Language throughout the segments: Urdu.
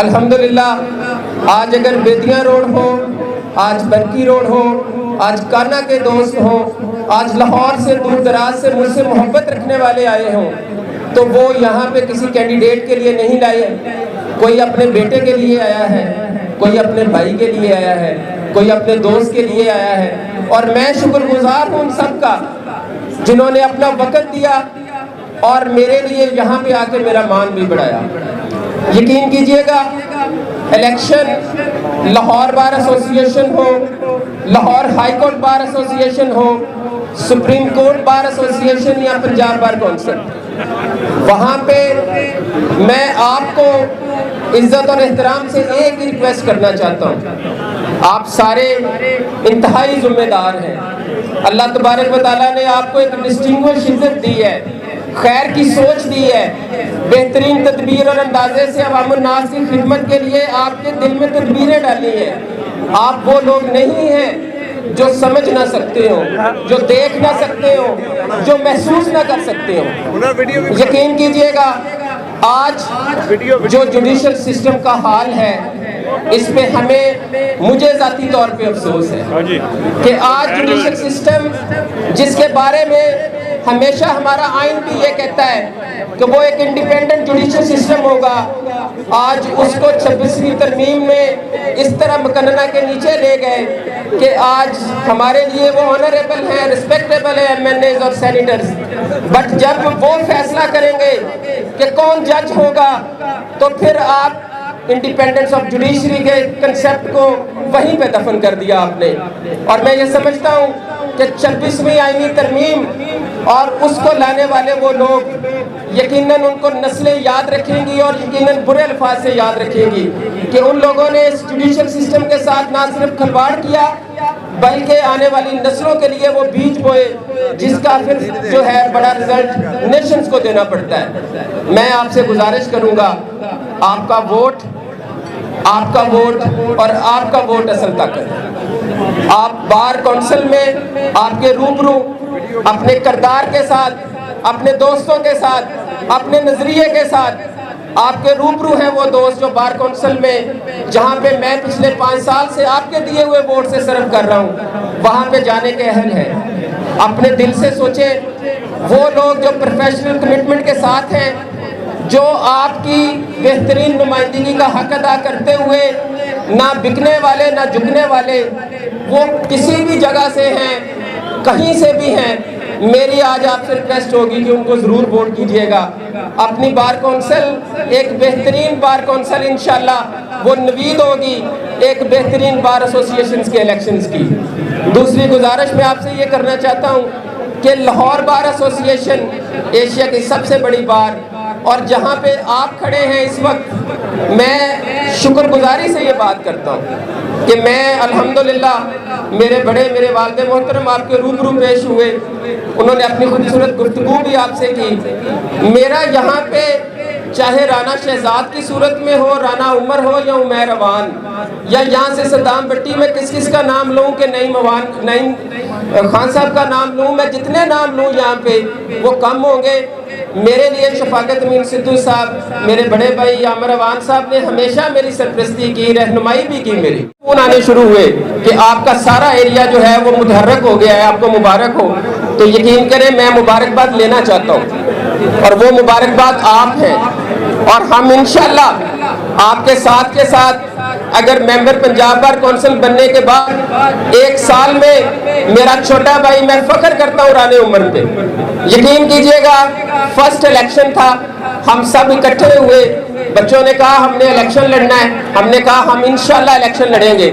الحمدللہ آج اگر بیدیاں روڈ ہو، آج برکی روڈ ہو، آج کانا کے دوست ہو، آج لاہور سے دور دراز سے مجھ سے محبت رکھنے والے آئے ہوں، تو وہ یہاں پہ کسی کینڈیڈیٹ کے لیے نہیں لائے. کوئی اپنے بیٹے کے لیے آیا ہے، کوئی اپنے بھائی کے لیے آیا ہے، کوئی اپنے دوست کے لیے آیا ہے. اور میں شکر گزار ہوں ان سب کا جنہوں نے اپنا وقت دیا اور میرے لیے یہاں پہ آ کے میرا مان بھی بڑھایا. یقین کیجئے گا، الیکشن لاہور بار ایسوسیشن ہو، Lahore high court bar association ہو، سپریم کورٹ بار ایسوسیشن یا پنجاب بار کونسل، وہاں پہ میں آپ کو عزت اور احترام سے ایک ہی ریکویسٹ کرنا چاہتا ہوں. آپ سارے انتہائی ذمہ دار ہیں. اللہ تبارک و تعالیٰ نے آپ کو ایک ڈسٹنگوش عزت دی ہے، خیر کی سوچ دی ہے، بہترین تدبیر اور اندازے سے عوام الناس کی خدمت کے لیے آپ کے دل میں تدبیریں ڈالی ہیں. آپ وہ لوگ نہیں ہیں جو سمجھ نہ سکتے ہو، جو دیکھ نہ سکتے ہو، جو محسوس نہ کر سکتے ہو. یقین کیجئے گا، آج جو جوڈیشل سسٹم کا حال ہے اس پہ مجھے ذاتی طور پہ افسوس ہے کہ آج جوڈیشل سسٹم جس کے بارے میں ہمیشہ ہمارا آئین بھی یہ کہتا ہے کہ وہ ایک انڈیپینڈنٹ جوڈیشل سسٹم ہوگا، آج اس کو 26ویں ترمیم میں اس طرح مقننہ کے نیچے لے گئے کہ آج ہمارے لیے وہ آنریبل ہیں، رسپیکٹیبل ہیں ایم این ایز اور سینیٹرز، بٹ جب وہ فیصلہ کریں گے کہ کون جج ہوگا تو پھر آپ انڈیپینڈنس آف جوڈیشری کے کنسیپٹ کو وہیں پہ دفن کر دیا آپ نے. اور میں یہ سمجھتا ہوں کہ 26ویں آئینی ترمیم اور اس کو لانے والے وہ لوگ یقیناً ان کو نسلیں یاد رکھیں گی اور یقیناً برے الفاظ سے یاد رکھیں گی کہ ان لوگوں نے اس جوڈیشل سسٹم کے ساتھ نہ صرف کھلواڑ کیا بلکہ آنے والی نسلوں کے لیے وہ بیج بوئے جس کا پھر جو ہے بڑا رزلٹ نیشنز کو دینا پڑتا ہے. میں آپ سے گزارش کروں گا، آپ کا ووٹ اور آپ کا ووٹ اصل طاقت ہے. آپ بار کونسل میں آپ کے روبرو اپنے کردار کے ساتھ، اپنے دوستوں کے ساتھ، اپنے نظریے کے ساتھ آپ کے روبرو ہیں وہ دوست جو بار کونسل میں جہاں پہ میں پچھلے 5 سال سے آپ کے دیے ہوئے ووٹ سے سرو کر رہا ہوں وہاں پہ جانے کے اہل ہیں. اپنے دل سے سوچیں، وہ لوگ جو پروفیشنل کمٹمنٹ کے ساتھ ہیں، جو آپ کی بہترین نمائندگی کا حق ادا کرتے ہوئے نہ بکنے والے نہ جھکنے والے، وہ کسی بھی جگہ سے ہیں، کہیں سے بھی ہیں، میری آج آپ سے ریکویسٹ ہوگی کہ ان کو ضرور ووٹ کیجئے گا. اپنی بار کونسل ایک بہترین بار کونسل انشاءاللہ وہ نوید ہوگی ایک بہترین بار ایسوسیشنز کے الیکشنز کی. دوسری گزارش میں آپ سے یہ کرنا چاہتا ہوں کہ لاہور بار ایسوسیشن ایشیا کی سب سے بڑی بار، اور جہاں پہ آپ کھڑے ہیں اس وقت میں شکر گزاری سے یہ بات کرتا ہوں کہ میں الحمدللہ میرے والد محترم آپ کے روبرو پیش ہوئے، انہوں نے اپنی خوبصورت گفتگو بھی آپ سے کی. میرا یہاں پہ چاہے رانا شہزاد کی صورت میں ہو، رانا عمر ہو یا عمیر اوان، یا یہاں سے صدام بٹی میں کس کا نام لوں کہ نعیم خان صاحب کا نام لوں، میں جتنے نام لوں یہاں پہ وہ کم ہوں گے. میرے لیے شفاقت امین سدھو صاحب، میرے بڑے بھائی عامر اوان صاحب نے ہمیشہ میری سرپرستی کی، رہنمائی بھی کی. میری فون آنے شروع ہوئے کہ آپ کا سارا ایریا جو ہے وہ متحرک ہو گیا ہے، آپ کو مبارک ہو. تو یقین کریں میں مبارکباد لینا چاہتا ہوں اور وہ مبارکباد آپ ہیں، اور ہم انشاءاللہ آپ کے ساتھ اگر ممبر پنجاب بار کونسل بننے کے بعد 1 سال میں میرا چھوٹا بھائی، میں فخر کرتا ہوں رانے عمر پہ. یقین کیجئے گا، فرسٹ الیکشن تھا، ہم سب اکٹھے ہوئے، بچوں نے کہا ہم نے الیکشن لڑنا ہے، ہم نے کہا ہم انشاءاللہ الیکشن لڑیں گے.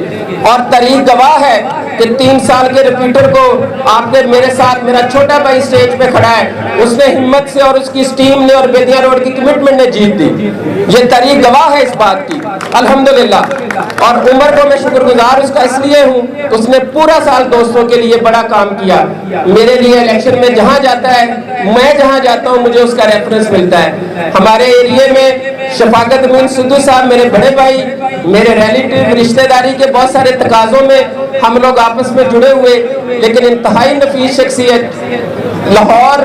اور تاریخ گواہ ہے کہ 3 سال کے ریپیٹر کو آپ نے میرے ساتھ، میرا چھوٹا بھائی سٹیج پہ کھڑا ہے، اس نے ہمت سے اور اس کی ٹیم نے اور بیدیاں روڈ کی کمٹمنٹ نے جیت دی. یہ تاریخ گواہ ہے اس بات کی الحمدللہ. اور عمر کو میں شکر گزار اس کا اس لیے ہوں کہ اس نے پورا سال دوستوں کے لیے بڑا کام کیا. میرے لیے الیکشن میں جہاں جاتا ہے، میں جہاں جاتا ہوں مجھے اس کا ریفرنس ملتا ہے. ہمارے ایریے میں شفاقت امین سدھو صاحب میرے بڑے بھائی، میرے ریلیٹیو، رشتہ داری کے بہت سارے تقاضوں میں ہم لوگ آپس میں جڑے ہوئے، لیکن انتہائی نفیس شخصیت لاہور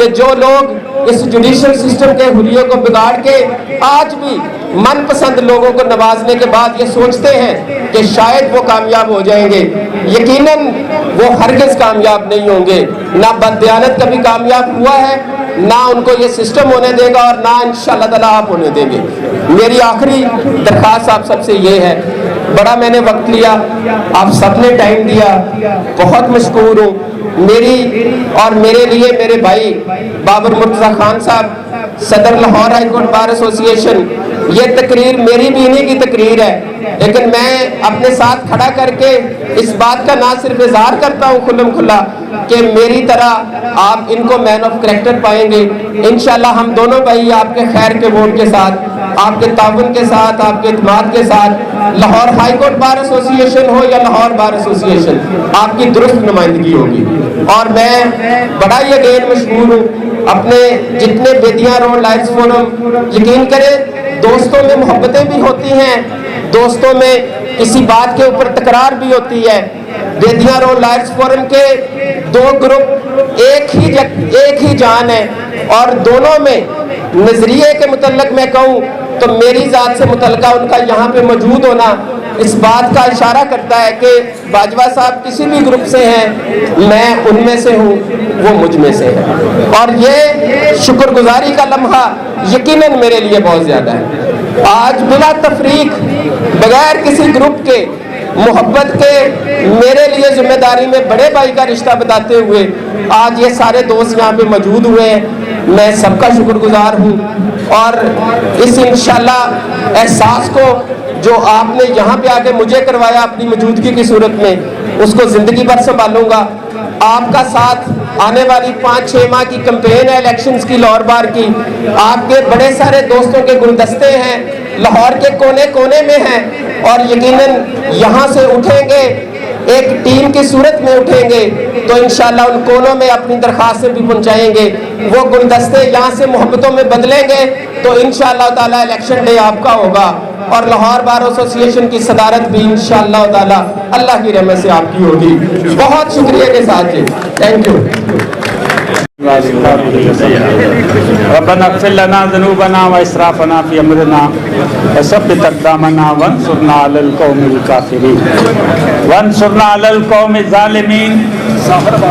کہ جو لوگ اس جوڈیشل سسٹم کے حلیے کو بگاڑ کے آج بھی من پسند لوگوں کو نوازنے کے بعد یہ سوچتے ہیں کہ شاید وہ کامیاب ہو جائیں گے، یقیناً وہ ہرگز کامیاب نہیں ہوں گے۔ نہ بددیانت کبھی کامیاب ہوا ہے، نہ ان کو یہ سسٹم ہونے دے گا، اور نہ انشاءاللہ تعالیٰ آپ ہونے دیں گے۔ میری آخری درخواست آپ سب سے یہ ہے، بڑا میں نے وقت لیا، آپ سب نے ٹائم دیا، بہت مشکور ہوں۔ میری اور میرے لیے میرے بھائی بابر مرتضیٰ خان صاحب، صدر لاہور ہائی کورٹ بار ایسوسی ایشن، یہ تقریر میری بھی انہی کی تقریر ہے، لیکن میں اپنے ساتھ کھڑا کر کے اس بات کا نہ صرف اظہار کرتا ہوں کھلم کھلا کہ میری طرح آپ ان کو مین آف کریکٹر پائیں گے انشاءاللہ۔ ہم دونوں بھائی آپ کے خیر کے ووٹ کے ساتھ، آپ کے تعاون کے ساتھ، آپ کے اعتماد کے ساتھ، لاہور ہائی کورٹ بار ایسوسی ایشن ہو یا لاہور بار ایسوسی ایشن، آپ کی درست نمائندگی ہوگی۔ اور میں بڑا ہی اگین مشہور ہوں اپنے جتنے بیدیاں روڈ لائٹس فورم، یقین کریں دوستوں میں محبتیں بھی ہوتی ہیں، دوستوں میں کسی بات کے اوپر تکرار بھی ہوتی ہے۔ بیدیاں روڈ لائٹس فورم کے دو گروپ ایک ہی جان ہے، اور دونوں میں نظریے کے متعلق میں کہوں تو میری ذات سے متعلقہ ان کا یہاں پہ موجود ہونا اس بات کا اشارہ کرتا ہے کہ باجوہ صاحب کسی بھی گروپ سے ہیں، میں ان میں سے ہوں، وہ مجھ میں سے ہے، اور یہ شکر گزاری کا لمحہ یقیناً میرے لیے بہت زیادہ ہے۔ آج بلا تفریق بغیر کسی گروپ کے، محبت کے، میرے لیے ذمہ داری میں بڑے بھائی کا رشتہ بتاتے ہوئے آج یہ سارے دوست یہاں پہ موجود ہوئے ہیں، میں سب کا شکر گزار ہوں، اور اس انشاءاللہ احساس کو جو آپ نے یہاں پہ آکے مجھے کروایا اپنی موجودگی کی صورت میں، اس کو زندگی بھر سنبھالوں گا۔ آپ کا ساتھ آنے والی 5-6 ماہ کی کمپین ہے الیکشنز کی لاہور بار کی، آپ کے بڑے سارے دوستوں کے گلدستے ہیں، لاہور کے کونے کونے میں ہیں، اور یقیناً یہاں سے اٹھیں گے ایک ٹیم کی صورت میں اٹھیں گے تو انشاءاللہ ان کونوں میں اپنی درخواستیں بھی پہنچائیں گے، وہ گلدستے یہاں سے محبتوں میں بدلیں گے تو انشاءاللہ تعالیٰ الیکشن ڈے آپ کا ہوگا، اور لاہور بار ایسوسی ایشن کی صدارت بھی انشاءاللہ تعالیٰ اللہ کی رحمت سے آپ کی ہوگی۔ بہت شکریہ کے ساتھ جی، تھینک یو۔ ربنا اغفر لنا ذنوبنا واسرافنا في امرنا وثبت اقدامنا وانصرنا على القوم الكافرين وانصرنا على القوم الظالمين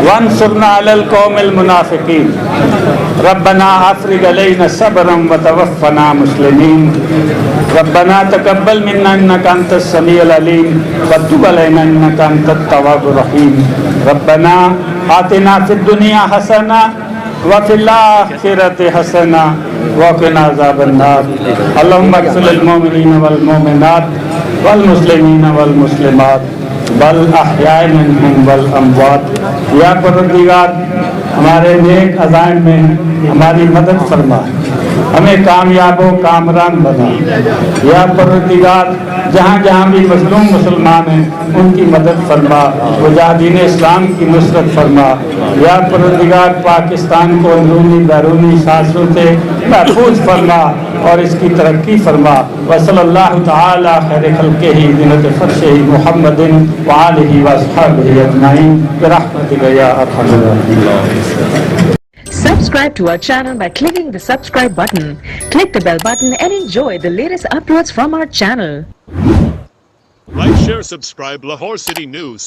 وانصرنا على القوم المنافقين ربنا افرغ علينا صبرا وتوفنا مسلمين ربنا تقبل منا انك انت السميع العليم وتب علينا انك انت التواب الرحيم ربنا آتنا في الدنيا حسنة وفي الآخرة حسنة وقنا عذاب النار اللهم اغفر للمؤمنين والمؤمنات والمسلمين والمسلمات والأحياء منهم والأموات یا پروردگار ہمارے نیک عزائم میں ہماری مدد فرما، ہمیں کامیاب و کامران بنا۔ یا پروردگار جہاں جہاں بھی مظلوم مسلمان ہیں ان کی مدد فرما، مجاہدین اسلام کی نصرت فرما۔ یا پروردگار پاکستان کو اندرونی بیرونی سازشوں سے محفوظ فرما اور اس کی ترقی فرما۔ وصلی اللہ تعالی خیر خلقہ زینت فرشہ محمد وآلہ واصحابہ اجمعین برحمتک یا ارحم الراحمین۔ Subscribe to our channel by clicking the subscribe button. Click the bell button and enjoy the latest uploads from our channel. Like, share, subscribe Lahore City News.